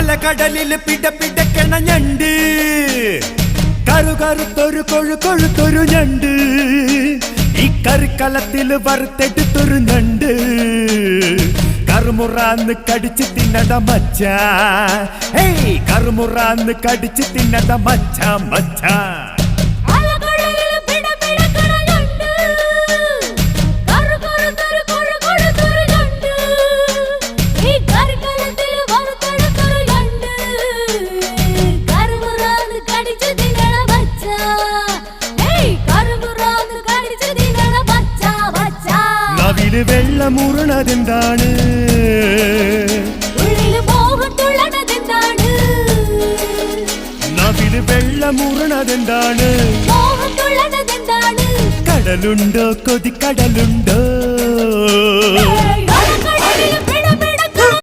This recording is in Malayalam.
അലകടലിൽ പിടപിടക്കണ ഞണ്ട് കറുകറുത്തൊരു കൊഴുകൊഴുത്തൊരു ഞണ്ട് ഈ കറിക്കലത്തിൽ വറുത്തെടുത്തൊരു ഞണ്ട് കറുമുറാന്ന് കടിച്ച് തിന്നട മച്ചാ ഹേയ് കറുമുറാന്ന് കടിച്ച് തിന്നട മച്ചാ മച്ചാ വെള്ളമുറണതെന്താണ് നവില് വെള്ളമുറണതെന്താണ് കടലുണ്ടോ കൊതിക്കടലുണ്ടോ